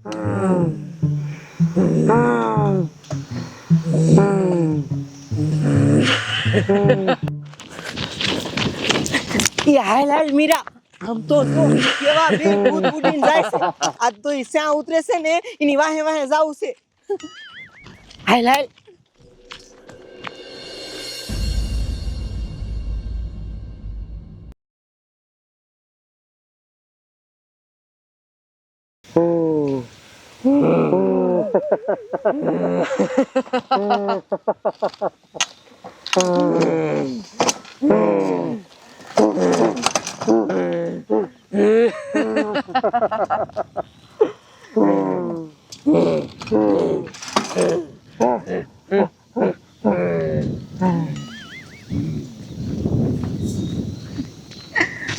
એ હાલ હાલ મીરા, આમ તો જો કેવા બે ભૂત ઉડીને જાય છે. આજ તો ઈ શ્યાં ઉતરે છે ને એની વાહે વાહે જાવું છે. હાલ હાલ.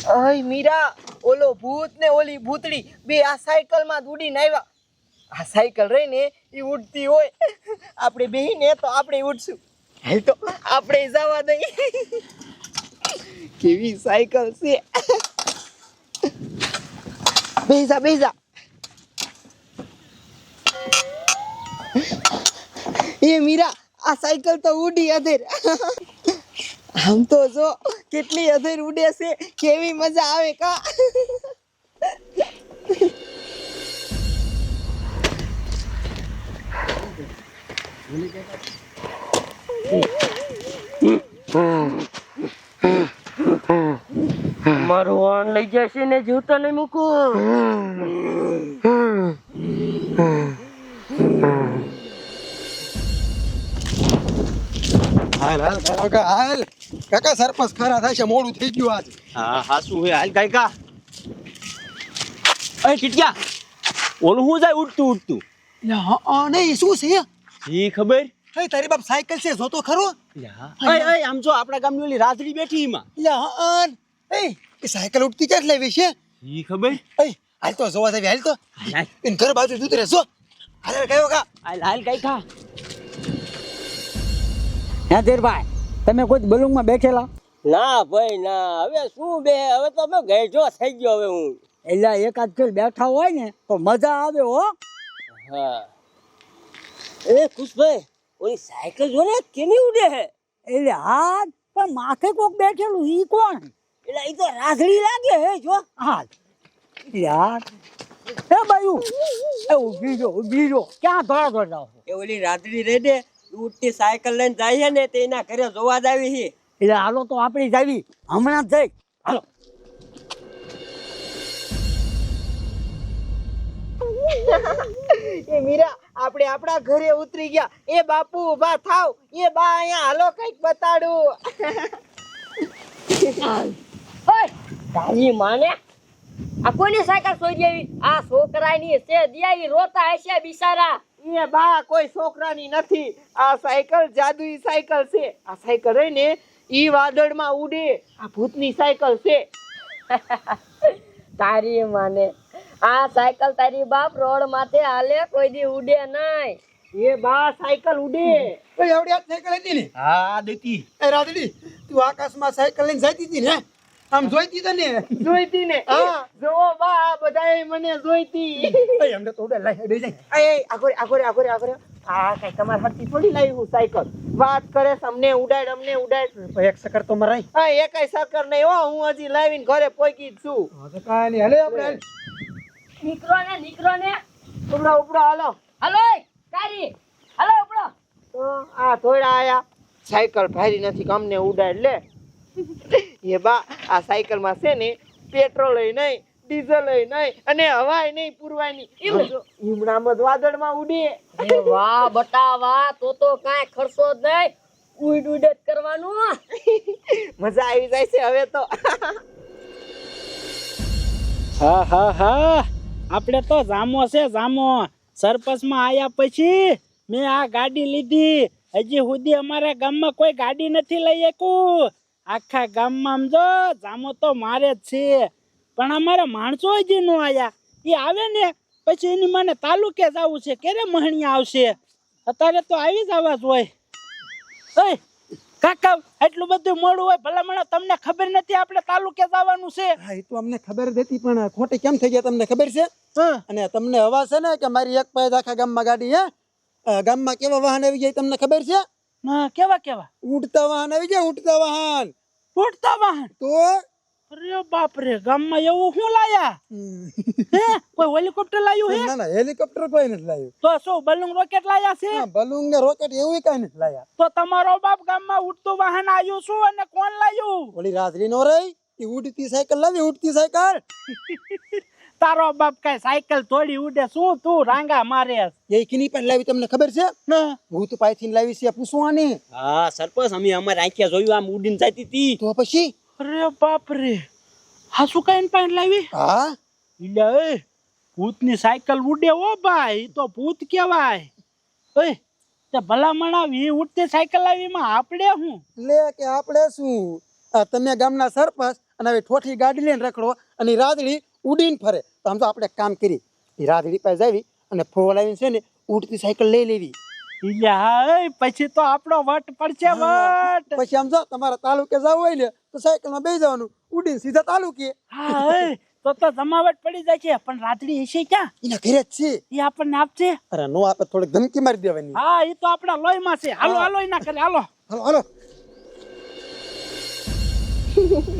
અય મીરા, ઓલો ભૂત ને ઓલી ભૂતડી બે આ સાયકલ માં ઉડીને આવ્યા. આ સાયકલ રહી ને એ ઉડતી હોય, આપણે બેહીને તો આપણે ઉડશું. હાલ તો આપણે જવા દઈએ. કેવી સાયકલ છે. બેજા બેજા. એ મીરા, આ સાયકલ તો ઉડી અધેર. આમ તો જો કેટલી અધેર ઉડે છે, કેવી મજા આવે કા. મારું વાન લઈ જશે ને જીવતા નહીં મૂકું. હાલ હાલ કાકા હાલ. કાકા સરપંચ ખરા થાય છે, મોડું થઈ ગયું આજ. હા હા શું હે હાલ કાકા. અરે ટીટિયા, ઓલું હું જાય ઉડતું ઉડતું. નહીં શું છે ઈ ખબર. એ તારી બાપ સાયકલ છે, જોતો ખરો. આમ જો આપણા ગામની ઓલી રાજડી બેઠી એમાં. એ સાયકલ ઉડતી ક્યાં લેવી છે? ઈ ખબર. હાલ તો જોવા જાવી. હાલ તો એને ઘર બાજુ જતું રહેશો. હાલ કયો કા. હાલ હાલ કાકા. હે ધીરભાઈ, તમે કોઈ બલુંગમાં બેઠેલા? ના ભાઈ ના, હવે શું બે, હવે તો મેં ગેજો થઈ ગયો હવે હું. એટલે એકાદ ફેર બેઠા હોય ને તો મજા આવે હો. હા એ ખુશભાઈ, ઓલી સાયકલ જો ને કેની ઉડે હે. એટલે હા, પણ માથે કોક બેઠેલું ઈ કોણ? એટલે ઈ તો રાધડી લાગે હે જો. હા યાર, હે બાયુ, એ ઊભી જો ક્યાં દોડા દોડા? એ ઓલી રાધડી રે દે ઉડતી સાયકલ લઈને જાય છે ને, તે એના ઘરે જોવા જ આવી છે. એટલે હાલો તો આપણી જાવી હમણાં જ જઈ. હાલો. એ મીરા, આપણે આપણા ઘરે ઉતરી ગયા. એ બાપુ ઊભા થાવ. એ બા અહીંયા હાલો કઈક બતાડું. ઓય તારી માને, આ કોની સાયકલ સોઈ દેવી? આ છોકરાની છે, દિયાઈ રોતા હશે બિચારા. એ બા કોઈ છોકરાની નથી. આ સાયકલ જાદુઈ સાયકલ છે. આ સાયકલ રહી ને ઈ વાદળમાં ઉડે. આ ભૂતની સાયકલ છે. તારી માને, આ સાયકલ તારી બાપ રોડ માથે હાલે, કોઈ દી ઉડે નહીં. એ બા સાયકલ ઉડે. એ આવડી આ સાયકલ હતી ને? હા દેતી. એ રાધડી, તું આકાશમાં સાયકલ લઈને જતી હતી ને? આમ જોઈતી તને? જોઈતી ને? હા જો બા, આ બધાએ મને જોઈતી. અમને તો ઉડે લઈ દે જાય. એ આગળ. આ કઈ તમારે હાથથી થોડી લાવી હું સાયકલ. વાત કરે છે, અમને ઉડાડ અમને ઉડાડ. એક સકર તો મરાય. હા એ કઈ સકર નહીં હો, હું હજી લાવીને ઘરે પોકી જ છું. હા તો કાંઈ નહીં, હાલે આપણે. નીકળો ને ઉપડો હાલો. હાલો કારી, હાલો ઉપડો. તો આ થોડા આયા. સાયકલ ભારી નથી, અમને ઉડાડ લે. એ બા, આ સાયકલ માં છે ને પેટ્રોલ નહીં, ડીઝલ નહીં, અને હવાય નહીં પુરવાની. હિમણામાં વાદળમાં ઉડે. એ વાહ બટા વાહ, તો કાંઈ ખર્ચો જ નહીં, ઉડ જ કરવાનું. મજા આવી જાય છે હવે તો. હા હા હા, આપણે તો જામો છે જામો. સરપંચમાં આયા પછી મેં આ ગાડી લીધી. હજી સુધી અમારા ગામમાં કોઈ ગાડી નથી લઈ શકું. આખા ગામમાં જો જામો તો મારે જ છે, પણ અમારા માણસો હજી ન આયા. એ આવે ને પછી એની મને તાલુકે જવું છે, ક્યારે મહણિયા આવશે. અત્યારે તો આવી જ આવા જ હોય. ઓય કાકા, એટલું બધું મોડું હોય ભલામણ તમને ખબર નથી આપણે તાલુકે જવાનું છે? હા એ તો અમને ખબર જ હતી, પણ ખોટી કેમ થઈ ગયા તમને ખબર છે? અને તમને હવા છે ને કે મારી એક પાસે આખા ગામમાં ગાડી હે ગામમાં કેવા વાહન આવી જાય તમને ખબર છે? ના, કેવા કેવા? ઉડતા વાહન આવી જાય, ઉડતા વાહન. ઉડતા વાહન? તો અરે બાપ રે, ગામમાં એવું શું લાયા? હે, કોઈ હેલિકોપ્ટર લાયું હે? ના ના, હેલિકોપ્ટર કોઈ નથી લાવ્યું. તો શું બલૂન રોકેટ લાયા છે? હા, બલૂન ને રોકેટ એવું કઈ નથી લાયા. તો તમારો બાપ ગામમાં ઉડતું વાહન આવ્યું શું અને કોણ લાયું? ઓલી રાજરી નો રહી એ ઉડતી સાયકલ લાવી, ઉડતી સાયકલ. તારો બાપ કઈ સાયકલ થોડી ઉડે, શું તું રાંગા મારે? એ કિની પણ લાવી તમને ખબર છે? ના. ભૂત પાયથી લાવી છે પૂછવાની. હા સરપંચ, અમે અમારી આંખે જોયું આમ ઉડીને જતી હતી. તો પછી અરે બાપ રે, હા શું કઈ પાણી લાવી? હા એટલે એ ભૂતની સાયકલ ઉડે હો ભાઈ, ઈ તો ભૂત કહેવાય. ઓય તે ભલામણ આવી ઉડતી સાયકલ લાવી માં આપણે હું? લે કે આપણે શું તમે ગામના સરપંચ અને હવે ઠોઠી ગાડી લઈને રખડો અને ઈ રાદડી ઉડીને ફરે. તો આમ તો આપણે એક કામ કરી એ રાદડી પાસે જાવી અને ફોલાવીને છે ને ઉડતી સાયકલ લઈ લેવી. એટલે હા એ પછી તો આપણો વટ પડશે વટ. પછી આમ જો તમારા તાલુકે જવું હોય ને તો સાયકલમાં બેસી જવાનું, ઉડીને સીધા તાલુકે. હા એ તો જમાવટ પડી જાય છે, પણ રાત્રિ હશે ક્યાં? એના ઘરે જ છે. એ આપણને આપશે? અરે નો આપે થોડીક ધમકી મારી દેવાની. હા એ તો આપણા લોહીમાં છે. હાલો હાલો એના કરે હાલો. હાલો હાલો.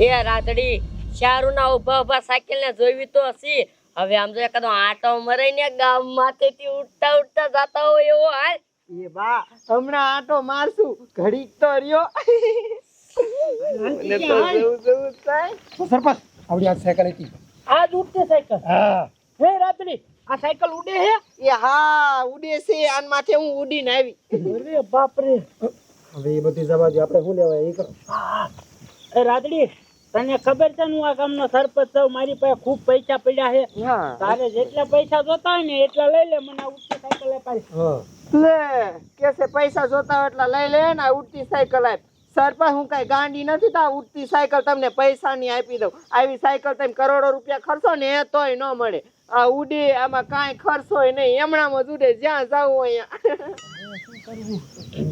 એ રાતડી શારું ના ઉભા ઉભા સાયકલ ને જોઈવી તો હસી. હવે આમ જો એકાદો આટો મરાઈ ને ગામ માંથી ઉડતા ઉડતા જાતા હોય એવો હાલ. એ બા હમણાં આટો મારશું, ઘડીક તો રહ્યો. મને તો જવું જવું થાય. સરપંચ આવડી આ સાયકલ હતી. આ જ ઉડતી સાયકલ? હા હે રાત્રિ આ સાયકલ ઉડે હે? એ હા ઉડે છે, આન માથે હું ઉડીને આવી. અરે બાપ રે. હવે એ બધી જવા દે, આપણે શું લેવાય એ કરો. એ રાતડી તને ખબર છે ને હું આ ગામનો સરપંચ છું, મારી પાસે ખૂબ પૈસા પડ્યા છે. હા તારે જેટલા પૈસા જોતા હોય ને એટલા લઈ લે, મને આ ઉડતી સાયકલ અપાય. હા લે કે છે પૈસા જોતા હોય એટલા લઈ લે ને આ ઉડતી સાયકલ આપ. સરપંચ હું કઈ ગાંડી નથી તો આ ઉડતી સાયકલ તમને પૈસાની આપી દઉં. આવી સાયકલ તમે કરોડો રૂપિયા ખર્ચો ને તોય ન મળે. આ ઉડે આમાં કાંઈ ખર્ચો નહીં, એમણામાં જ ઉડે જ્યાં જવું હોય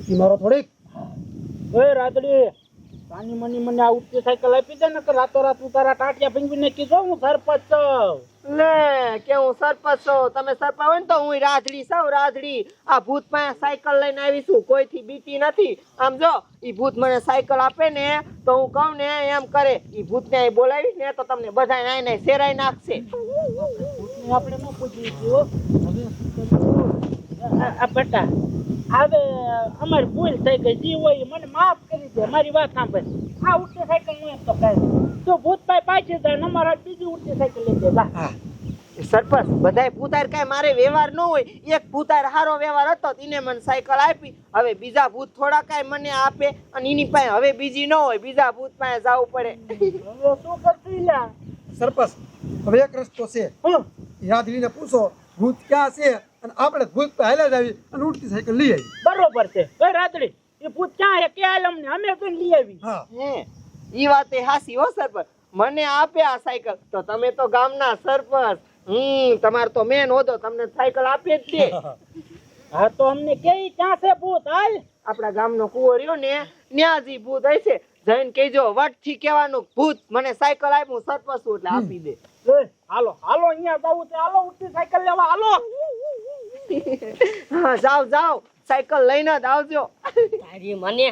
ઈ મારો થોડીક. ઓય રાતડી તાની મની મને આ ઉડતી સાયકલ આપી દે ને કે રાતોરાત હું તારા ટાટિયા ભીંગવીને કીધો હું સરપંચ છું. લે કે હું સરપંચ છું, તમે સરપંચ હોય ને તો હું રાધડી છું. રાધડી આ ભૂત પાસે સાયકલ લઈને આવીશું, કોઈથી બીતી નથી. આમ જો ઈ ભૂત મને સાયકલ આપે ને તો હું કહું ને એમ કરે. ઈ ભૂતને અહીં બોલાવીશ ને તો તમને બધા નાય નાય શેરાઈ નાખશે. આપણે ન પૂછીએ છીએ. આ બેટા હવે અમારી ભૂલ થઈ ગઈ, જે હોય એ મને માફ કરી દે. મારી વાત સાંભળ, આ ઉડતી સાયકલ નું તો કાંઈ તો ભૂતભાઈ પાછી જાય ને અમારા બીજી ઉડતી સાયકલ લઈ જાય. સરપંચ બધાય ભૂતાર કાંઈ મારે વ્યવહાર ન હોય. એક ભૂતાર હારો વ્યવહાર હતો એને મને સાયકલ આપી. હવે બીજા ભૂત થોડા કાંઈ મને આપે અને એની પાસે હવે બીજી ન હોય, બીજા ભૂત પાસે જવું પડે. હવે શું કરશું લ્યા? સરપંચ હવે એક રસ્તો છે, હમ. રાધડીને પૂછો ભૂત ક્યાં છે અને આપણે ભૂત પાસે હાલ્યા જ આવી અને ઉડતી સાયકલ લઈ આવી. બરોબર છે. એ રાતડી એ ભૂત ક્યાં છે કે અમને અમે તો લઈ આવી. હા હે ઈ વાત એ હાસી હો સરપંચ. મને આપે આ સાયકલ તો તમે તો ગામના સરપંચ, તમાર તો મેન હોદો, તમને સાયકલ આપી જ દે. હા તો અમને કે ક્યાં છે ભૂત? હાલ આપણા ગામનો કુવો રહ્યો ને ન્યા જ ઈ ભૂત હશે. જઈને કહેજો વટ થી કહેવાનું ભૂત મને સાયકલ આપ્યું સરપંચ છું એટલે આપી દે. એ, હાલો હાલો અહીંયા જવું છે, હાલો ઉડતી સાયકલ લેવા હાલો. હા જાઓ જાઓ, સાયકલ લઈને જ આવજો. તારી મને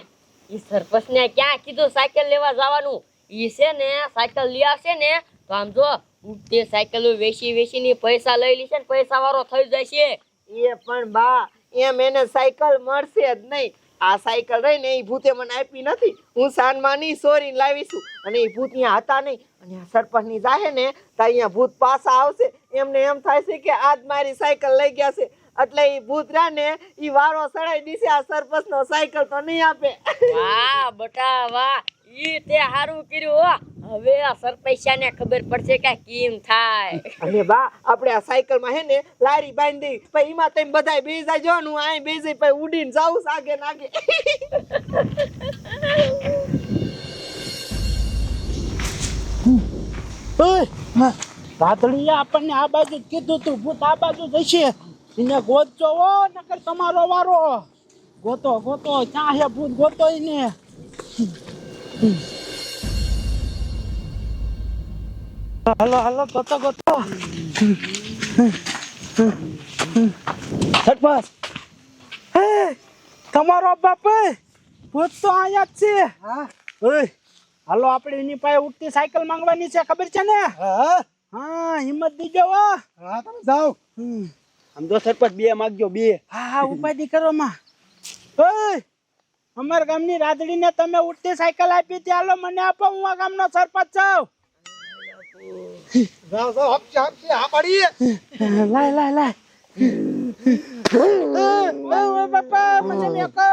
ઈ સરપંચ ને ક્યાં કીધું સાયકલ લેવા જવાનું? ઈ છે ને સાયકલ લઈ આવશે ને તો આમ જો ઉડતી સાયકલ વેચી વેચીને પૈસા લઈ લેશે ને પૈસા વાળો થઈ જાય છે. એ પણ બા એમ એને સાયકલ મળશે જ નહીં. આ સાયકલ રહી ને એ ભૂતે મને આપી નથી. હું સાનમાની સોરીને લાવીશું અને એ ભૂત અહીંયા હતા નહીં. અને આ સરપંચ ની જાહે ને તો અહીંયા ભૂત પાછા આવશે. એમને એમ થાય છે કે આજ મારી સાયકલ લઈ ગયા છે એટલે એ ભૂત રહ્યા ને એ વારો સડાઈ દીશે. આ સરપંચ નો સાયકલ તો નહીં આપે. વાહ બટા વાહ, ઈ તે હારું કર્યું હો. હવે આ સરપંચને ખબર પડશે કે કેમ થાય. અને બા આપણે આ સાયકલ માં હે ને લારી બાંધી દેવી, પછી એમાં તમે બધા બેસી જાજો ને હું અહીં બેસી જઈ પછી ઉડીને જાઉં આગે નાગે. રાતડી આપણને આ બાજુ જ કીધું તું ભૂત આ બાજુ જશે. એને ગોતજો હો નકર તમારો વારો. ગોતો ગોતો ક્યાં હે ભૂત, ગોતો એને. હાલો હાલો ગોતો ગોતો. સરપંચ હે તમારો બાપ ભૂત તો અહીંયા જ છે. હા ઓય હાલો આપણે એની પાસે ઉડતી સાયકલ માંગવાની છે, ખબર છે ને? હા હા હિંમત દીજો હો. હા તમે જાઓ. આમ તો સરપંચ બે માગજો, બે. હા હા ઉપાધિ કરો માં. ઓય અમારા ગામની રાધડીને તમે ઉડતી સાયકલ આપી હતી, હાલો મને આપો, હું આ ગામનો સરપંચ છું. જાઓ જાઓ હપચે હપચે હા પાડીએ. લાય લાય લાય. ઓય બાપા મને મેકો.